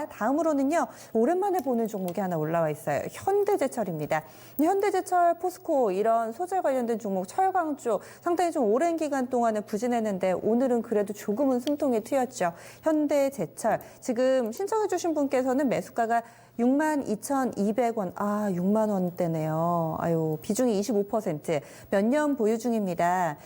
좋습니다. 다음으로는요, 오랜만에 보는 종목이 하나 올라와 있어요. 현대제철입니다. 현대제철, 포스코 이런 소재 관련된 종목, 철강 쪽 상당히 좀 오랜 기간 동안은 부진했는데 오늘은 그래도 조금은 숨통이 트였죠. 현대제철 지금 신청해 주신 분께서는 매수가가 62,200원. 6만 원대네요. 아유, 비중이 25%. 몇 년 보유 중입니다.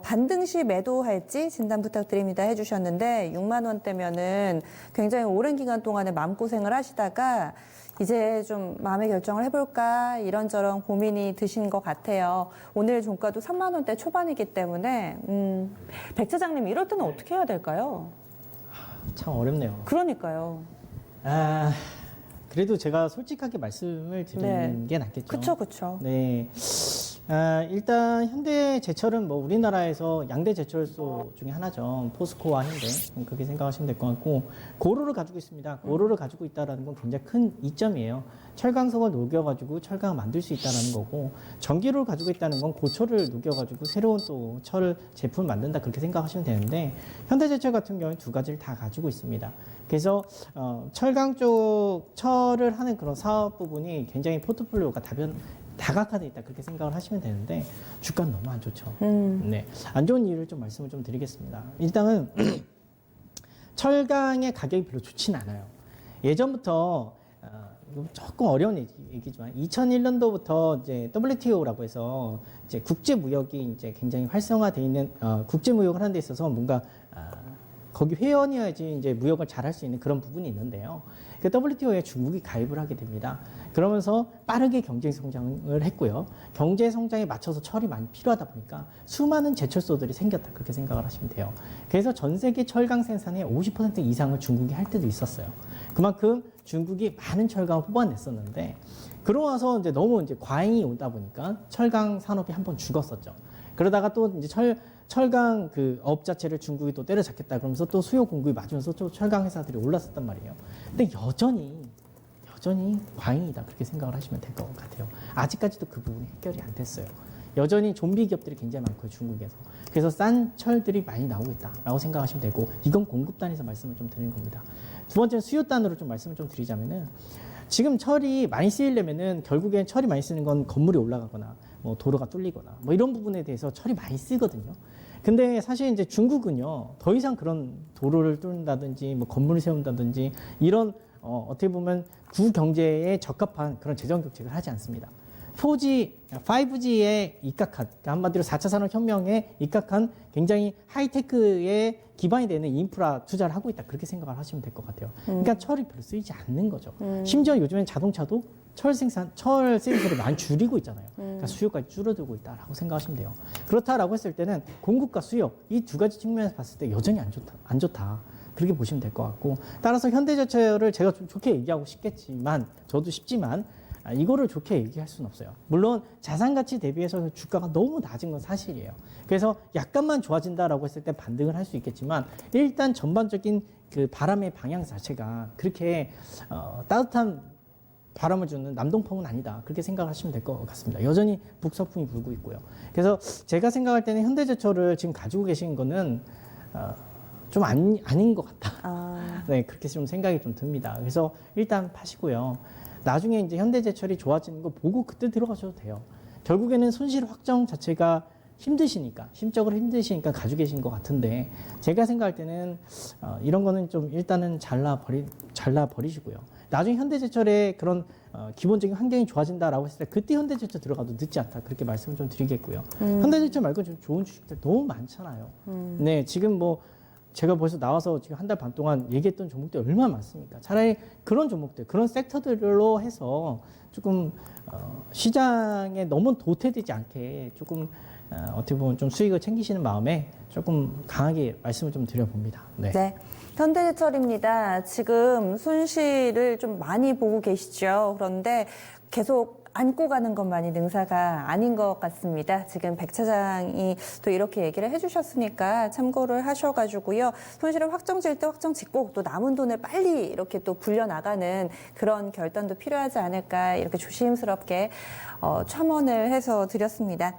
반등 시 매도할지 진단 부탁드립니다 해주셨는데 6만 원대면은 굉장히 오랜 기간 동안에 마음고생을 하시다가 이제 좀 마음의 결정을 해볼까 이런저런 고민이 드신 것 같아요. 오늘 종가도 3만 원대 초반이기 때문에 백 차장님 이럴 때는 어떻게 해야 될까요? 참 어렵네요. 그러니까요. 그래도 제가 솔직하게 말씀을 드리는 게 낫겠죠. 그쵸. 네. 일단 현대제철은 뭐 우리나라에서 양대 제철소 중에 하나죠. 포스코와 현대. 그렇게 생각하시면 될 것 같고, 고로를 가지고 있습니다. 고로를 가지고 있다는 건 굉장히 큰 이점이에요. 철강석을 녹여가지고 철강을 만들 수 있다는 거고, 전기로를 가지고 있다는 건 고철을 녹여가지고 새로운 또 철 제품을 만든다, 그렇게 생각하시면 되는데, 현대제철 같은 경우는 두 가지를 다 가지고 있습니다. 그래서 철강 쪽 철을 하는 그런 사업 부분이 굉장히 포트폴리오가 다각화돼 있다, 그렇게 생각을 하시면 되는데 주가는 너무 안 좋죠. 네, 안 좋은 이유를 좀 말씀을 좀 드리겠습니다. 일단은 철강의 가격이 별로 좋지는 않아요. 예전부터 조금 어려운 얘기지만 2001년도부터 이제 WTO라고 해서 이제 국제 무역이 이제 굉장히 활성화돼 있는 국제 무역을 하는 데 있어서 뭔가 거기 회원이어야지 이제 무역을 잘 할 수 있는 그런 부분이 있는데요. 그 WTO에 중국이 가입을 하게 됩니다. 그러면서 빠르게 경제 성장을 했고요. 경제 성장에 맞춰서 철이 많이 필요하다 보니까 수많은 제철소들이 생겼다, 그렇게 생각을 하시면 돼요. 그래서 전 세계 철강 생산의 50% 이상을 중국이 할 때도 있었어요. 그만큼 중국이 많은 철강을 뽑아냈었는데, 그러고 나서 이제 너무 이제 과잉이 오다 보니까 철강 산업이 한번 죽었었죠. 그러다가 또 이제 철강 그 업 자체를 중국이 또 때려잡겠다 그러면서 또 수요 공급이 맞으면서 또 철강 회사들이 올랐었단 말이에요. 근데 여전히 과잉이다, 그렇게 생각을 하시면 될 것 같아요. 아직까지도 그 부분이 해결이 안 됐어요. 여전히 좀비 기업들이 굉장히 많고요, 중국에서. 그래서 싼 철들이 많이 나오고 있다라고 생각하시면 되고, 이건 공급단에서 말씀을 좀 드리는 겁니다. 두 번째는 수요단으로 좀 말씀을 좀 드리자면은, 지금 철이 많이 쓰이려면은 결국엔 철이 많이 쓰는 건 건물이 올라가거나 뭐 도로가 뚫리거나 뭐 이런 부분에 대해서 철이 많이 쓰거든요. 근데 사실 이제 중국은요, 더 이상 그런 도로를 뚫는다든지 뭐 건물을 세운다든지 이런 어떻게 보면 구경제에 적합한 그런 재정 정책을 하지 않습니다. 4G, 5G에 입각한, 그러니까 한마디로 4차 산업혁명에 입각한 굉장히 하이테크에 기반이 되는 인프라 투자를 하고 있다, 그렇게 생각을 하시면 될 것 같아요. 그러니까 철이 별로 쓰이지 않는 거죠. 심지어 요즘엔 자동차도 철 생산을 많이 줄이고 있잖아요. 그러니까 수요까지 줄어들고 있다라고 생각하시면 돼요. 그렇다라고 했을 때는 공급과 수요, 이 두 가지 측면에서 봤을 때 여전히 안 좋다. 그렇게 보시면 될 것 같고, 따라서 현대제철을 제가 좀 좋게 얘기하고 싶겠지만, 저도 쉽지만, 이거를 좋게 얘기할 수는 없어요. 물론 자산 가치 대비해서 주가가 너무 낮은 건 사실이에요. 그래서 약간만 좋아진다라고 했을 때 반등을 할 수 있겠지만, 일단 전반적인 그 바람의 방향 자체가 그렇게 따뜻한 바람을 주는 남동풍은 아니다, 그렇게 생각하시면 될 것 같습니다. 여전히 북서풍이 불고 있고요. 그래서 제가 생각할 때는 현대제철을 지금 가지고 계신 거는 좀 아닌 것 같다. 네, 그렇게 좀 생각이 좀 듭니다. 그래서 일단 파시고요. 나중에 이제 현대제철이 좋아지는 거 보고 그때 들어가셔도 돼요. 결국에는 손실 확정 자체가 심적으로 힘드시니까 가지고 계신 것 같은데, 제가 생각할 때는 이런 거는 좀 일단은 잘라버리시고요. 나중에 현대제철의 그런 기본적인 환경이 좋아진다라고 했을 때 그때 현대제철 들어가도 늦지 않다, 그렇게 말씀을 좀 드리겠고요. 현대제철 말고 좀 좋은 주식들 너무 많잖아요. 네, 지금 뭐 제가 벌써 나와서 지금 한 달 반 동안 얘기했던 종목들 얼마나 많습니까? 차라리 그런 종목들, 그런 섹터들로 해서 조금 시장에 너무 도태되지 않게 조금 어떻게 보면 좀 수익을 챙기시는 마음에 조금 강하게 말씀을 좀 드려봅니다. 네. 현대제철입니다. 지금 손실을 좀 많이 보고 계시죠. 그런데 계속 안고 가는 것만이 능사가 아닌 것 같습니다. 지금 백 차장이 또 이렇게 얘기를 해주셨으니까 참고를 하셔가지고요. 손실을 확정 지을 때 확정 짓고 또 남은 돈을 빨리 이렇게 또 불려나가는 그런 결단도 필요하지 않을까, 이렇게 조심스럽게 첨언을 해서 드렸습니다.